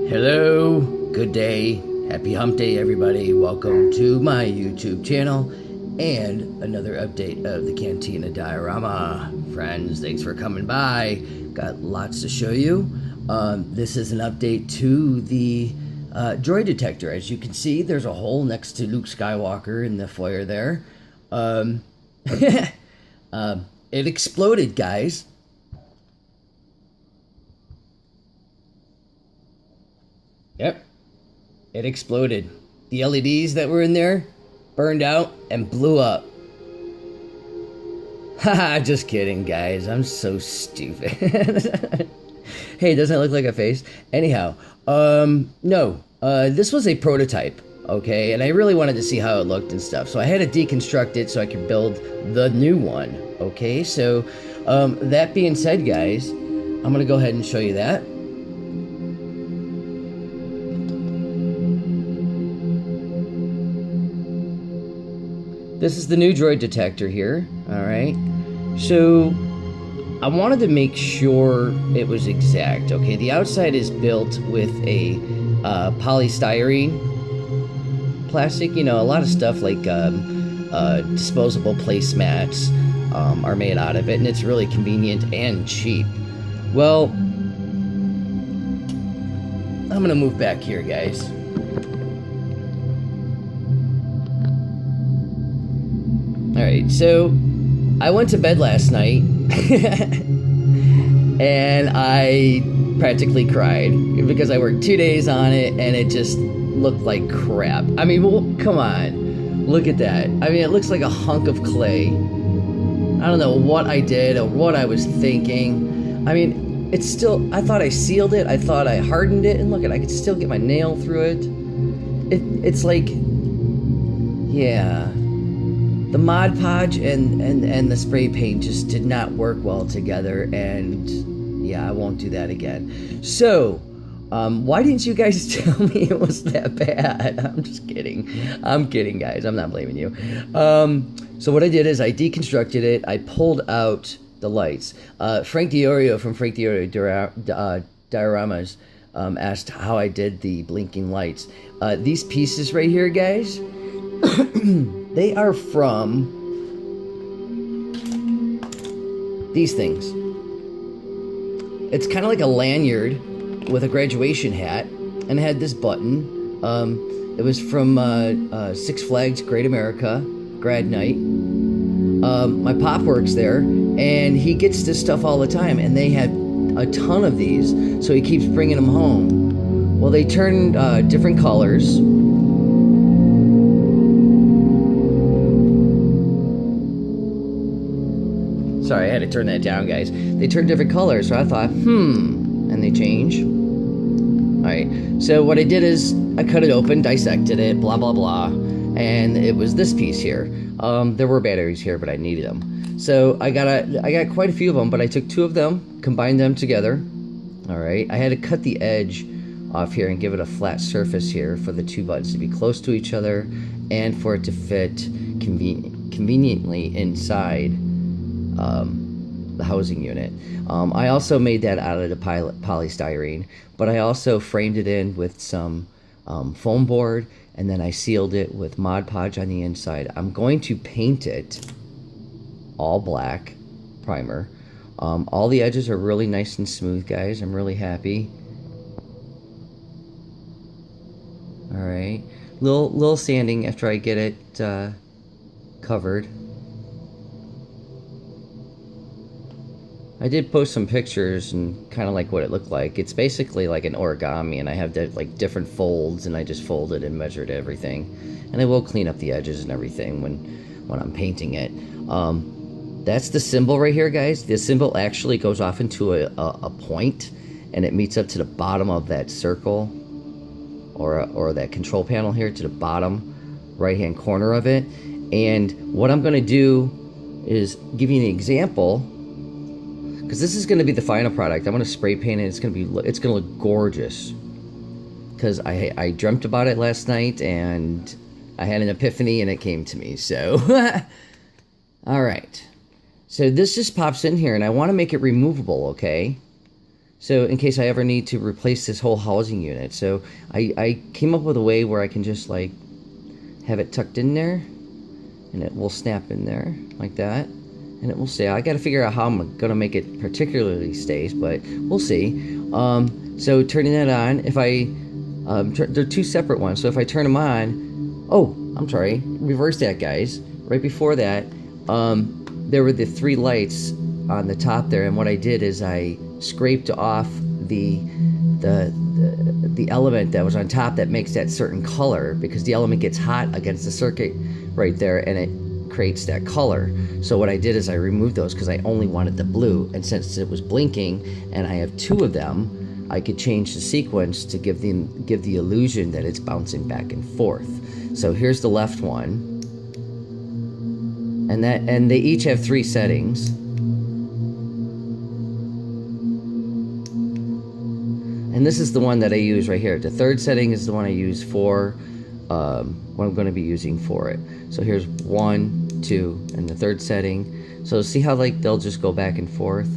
Hello, good day, happy hump day everybody. Welcome to my YouTube channel and another update of the Cantina Diorama. Friends, thanks for coming by. Got lots to show you. This is an update to the Droid Detector. As you can see, there's a hole next to Luke Skywalker in the foyer there. It exploded, guys. Yep, it exploded. The LEDs that were in there burned out and blew up. Haha, just kidding, guys. I'm so stupid. Hey, doesn't it look like a face? Anyhow, no, this was a prototype, okay? And I really wanted to see how it looked and stuff. So I had to deconstruct it so I could build the new one, okay? So, that being said, guys, I'm gonna go ahead and show you that. This is the new Droid Detector here, alright? So, I wanted to make sure it was exact, okay? The outside is built with a polystyrene plastic. You know, a lot of stuff like disposable placemats are made out of it, and it's really convenient and cheap. Well, I'm gonna move back here, guys. Alright, so I went to bed last night and I practically cried because I worked 2 days on it and it just looked like crap. I mean, well, come on, look at that. I mean, it looks like a hunk of clay. I don't know what I did or what I was thinking. I mean, it's still, I thought I sealed it, I thought I hardened it, and look at, I could still get my nail through it. It's like, yeah. The Mod Podge and the spray paint just did not work well together, and yeah, I won't do that again. So, why didn't you guys tell me it was that bad? I'm just kidding. I'm kidding, guys. I'm not blaming you. So what I did is I deconstructed it. I pulled out the lights. Frank Diorio from Frank Diorio Dioramas asked how I did the blinking lights. These pieces right here, guys, they are from these things. It's kind of like a lanyard with a graduation hat, and it had this button. It was from Six Flags Great America Grad Night. My pop works there, and he gets this stuff all the time, and they had a ton of these, so he keeps bringing them home. Well, they turn different colors. Sorry, I had to turn that down, guys. They turn different colors, so I thought, and they change. Alright, so what I did is I cut it open, dissected it, blah, blah, blah, and it was this piece here. There were batteries here, but I needed them. So I got quite a few of them, but I took two of them, combined them together. Alright, I had to cut the edge off here and give it a flat surface here for the two buttons to be close to each other and for it to fit conveniently inside the housing unit. I also made that out of the polystyrene, but I also framed it in with some foam board, and then I sealed it with Mod Podge on the inside. I'm going to paint it all black primer. All the edges are really nice and smooth, guys. I'm really happy. Alright, little sanding after I get it covered. I did post some pictures and kind of like what it looked like. It's basically like an origami, and I have like different folds, and I just folded and measured everything. And I will clean up the edges and everything when I'm painting it. That's the symbol right here, guys. The symbol actually goes off into a point, and it meets up to the bottom of that circle or that control panel here, to the bottom right-hand corner of it. And what I'm going to do is give you an example, because this is going to be the final product. I'm going to spray paint it. It's going to look gorgeous. Because I dreamt about it last night, and I had an epiphany, and it came to me. So, all right. So this just pops in here, and I want to make it removable, okay? So in case I ever need to replace this whole housing unit. So I came up with a way where I can just like have it tucked in there, and it will snap in there like that, and it will stay. I got to figure out how I'm gonna make it particularly stays, but we'll see. So turning that on, if I they're two separate ones, so if I turn them on, oh, I'm sorry, reverse that, guys. Right before that, there were the 3 lights on the top there, and what I did is I scraped off the element that was on top that makes that certain color, because the element gets hot against the circuit right there, and it creates that color. So what I did is I removed those because I only wanted the blue, and since it was blinking and I have 2 of them, I could change the sequence to give the illusion that it's bouncing back and forth. So here's the left one, and they each have 3 settings. And this is the one that I use right here. The 3rd setting is the one I use for what I'm going to be using for it. So here's 1, 2, and the 3rd setting. So see how like they'll just go back and forth.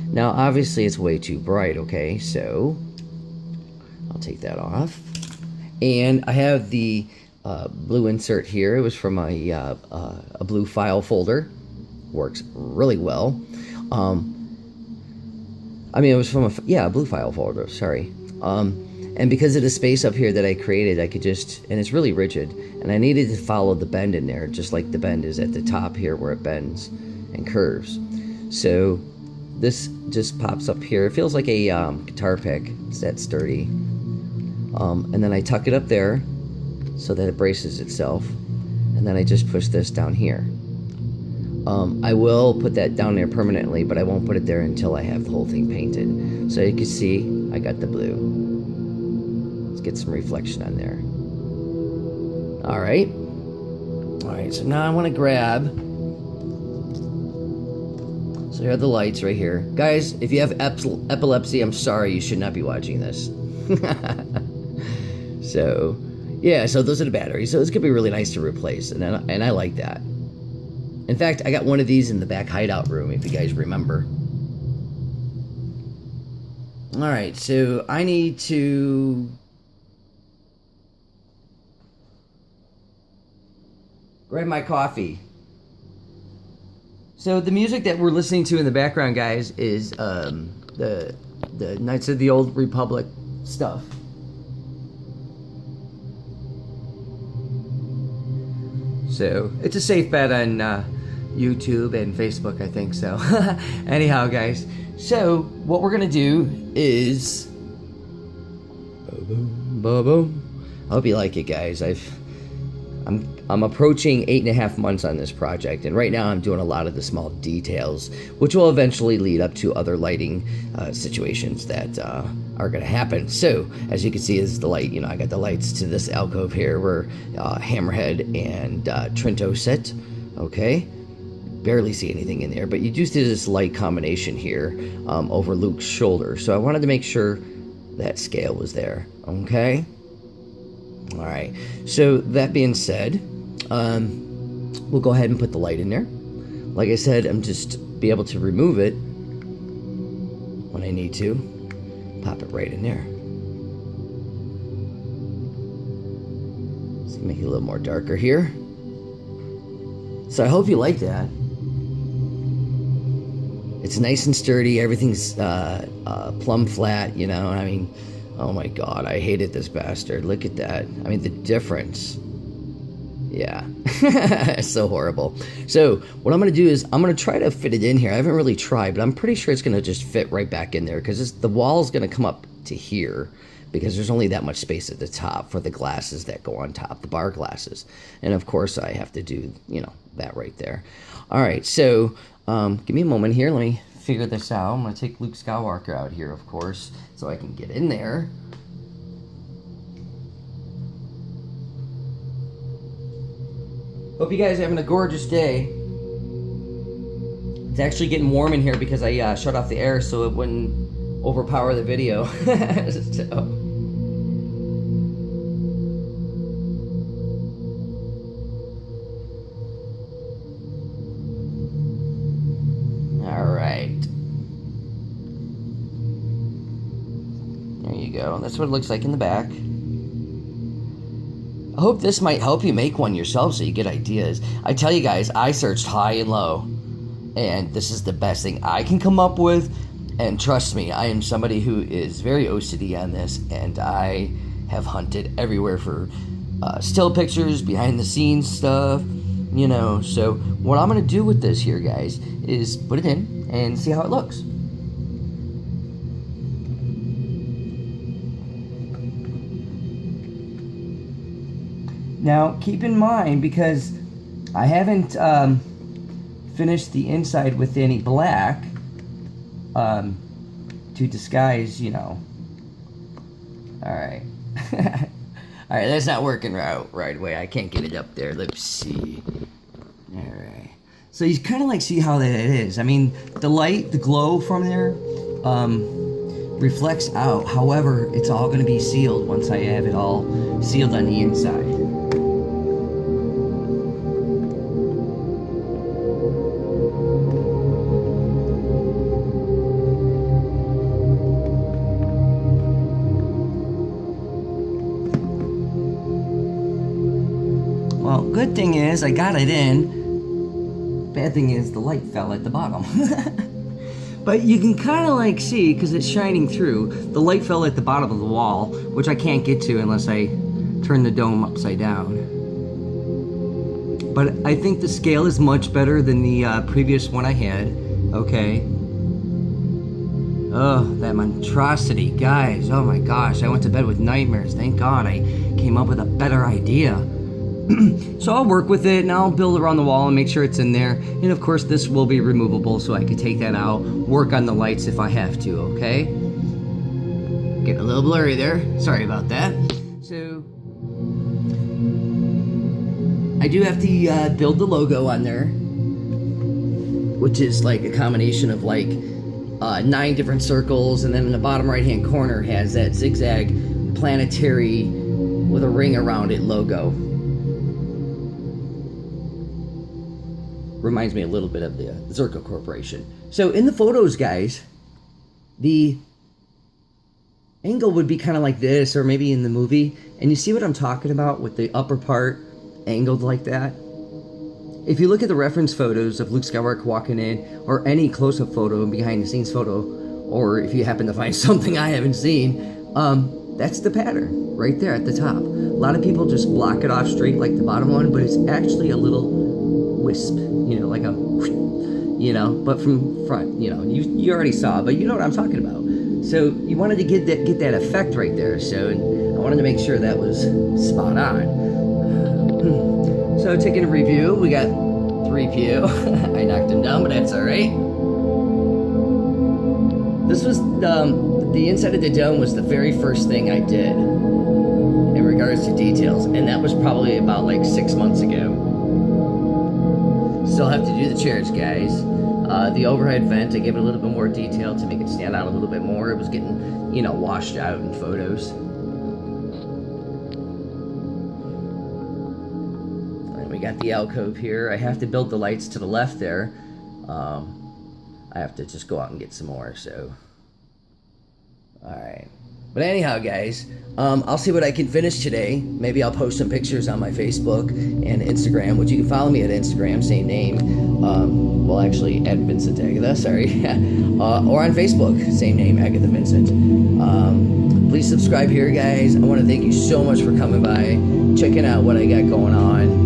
Now obviously it's way too bright, okay? So I'll take that off. And I have the blue insert here. It was from a blue file folder. Works really well. I mean, it was from a blue file folder, sorry. And because of the space up here that I created, I could just, and it's really rigid, and I needed to follow the bend in there, just like the bend is at the top here where it bends and curves. So this just pops up here. It feels like a guitar pick. It's that sturdy. And then I tuck it up there so that it braces itself. And then I just push this down here. I will put that down there permanently, but I won't put it there until I have the whole thing painted. So you can see, I got the blue. Let's get some reflection on there. Alright. Alright, so now I want to grab... So here are the lights right here. Guys, if you have epilepsy, I'm sorry, you should not be watching this. So, yeah, so those are the batteries. So it's going to be really nice to replace, and I like that. In fact, I got one of these in the back hideout room, if you guys remember. Alright, so I need to... grab my coffee. So the music that we're listening to in the background, guys, is the Knights of the Old Republic stuff. So it's a safe bet on YouTube and Facebook, I think so. Anyhow, guys, so what we're gonna do is, I hope you like it, guys. I'm approaching 8.5 months on this project, and right now I'm doing a lot of the small details, which will eventually lead up to other lighting situations that are going to happen. So, as you can see, this is the light. You know, I got the lights to this alcove here where Hammerhead and Trinto sit. Okay, barely see anything in there, but you do see this light combination here over Luke's shoulder. So I wanted to make sure that scale was there. Okay. All right. So that being said, we'll go ahead and put the light in there. Like I said, I'm just be able to remove it when I need to. Pop it right in there. Let's make it a little more darker here. So I hope you like that. It's nice and sturdy. Everything's plumb flat, you know. I mean, oh my God, I hated this bastard. Look at that. I mean, the difference. Yeah, it's so horrible. So what I'm going to do is I'm going to try to fit it in here. I haven't really tried, but I'm pretty sure it's going to just fit right back in there because the wall is going to come up to here because there's only that much space at the top for the glasses that go on top, the bar glasses. And of course I have to do, you know, that right there. All right, so give me a moment here. Let me figure this out. I'm going to take Luke Skywalker out here, of course, so I can get in there. Hope you guys are having a gorgeous day. It's actually getting warm in here because I shut off the air so it wouldn't overpower the video. So. go. That's what it looks like in the back. I hope this might help you make one yourself so you get ideas. I tell you guys, I searched high and low, and this is the best thing I can come up with. And trust me, I am somebody who is very OCD on this, and I have hunted everywhere for still pictures, behind the scenes stuff, you know. So what I'm going to do with this here, guys, is put it in and see how it looks. Now, keep in mind, because I haven't finished the inside with any black to disguise, you know. Alright. Alright, that's not working right away. I can't get it up there. Let's see. Alright. So you kind of like see how that it is. I mean, the light, the glow from there reflects out. However, it's all going to be sealed once I have it all sealed on the inside. Well, good thing is I got it in. Bad thing is the light fell at the bottom. But you can kind of like see, because it's shining through, the light fell at the bottom of the wall, which I can't get to unless I turn the dome upside down. But I think the scale is much better than the previous one I had. Okay. Oh, that monstrosity, guys. Oh my gosh, I went to bed with nightmares. Thank God I came up with a better idea. So I'll work with it and I'll build around the wall and make sure it's in there. And of course this will be removable, so I can take that out, work on the lights if I have to, okay? Getting a little blurry there. Sorry about that. So I do have to build the logo on there, which is like a combination of like 9 different circles, and then in the bottom right hand corner has that zigzag planetary with a ring around it logo. Reminds me a little bit of the Zerko Corporation. So in the photos, guys, the angle would be kind of like this, or maybe in the movie. And you see what I'm talking about with the upper part angled like that? If you look at the reference photos of Luke Skywalker walking in, or any close-up photo, behind the scenes photo, or if you happen to find something I haven't seen, that's the pattern right there at the top. A lot of people just block it off straight like the bottom one, but it's actually a little wisp, you know, like a, you know, but from front, you know, you already saw, but you know what I'm talking about. So you wanted to get that effect right there. So I wanted to make sure that was spot on. So taking a review, we got 3 PU. I knocked him down, but that's all right. This was the inside of the dome was the very first thing I did in regards to details, and that was probably about like 6 months ago. Still have to do the chairs, guys. The overhead vent, I gave it a little bit more detail to make it stand out a little bit more. It was getting, you know, washed out in photos. And we got the alcove here. I have to build the lights to the left there. I have to just go out and get some more, so. Alright. But anyhow, guys, I'll see what I can finish today. Maybe I'll post some pictures on my Facebook and Instagram, which you can follow me at Instagram, same name. Well, actually, at Vincent Agatha, sorry. Or on Facebook, same name, Agatha Vincent. Please subscribe here, guys. I want to thank you so much for coming by, checking out what I got going on.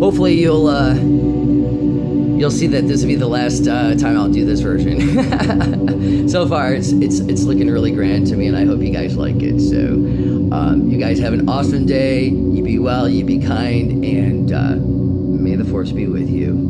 Hopefully you'll see that this will be the last time I'll do this version. So far, it's looking really grand to me, and I hope you guys like it. So, you guys have an awesome day. You be well, you be kind, and may the Force be with you.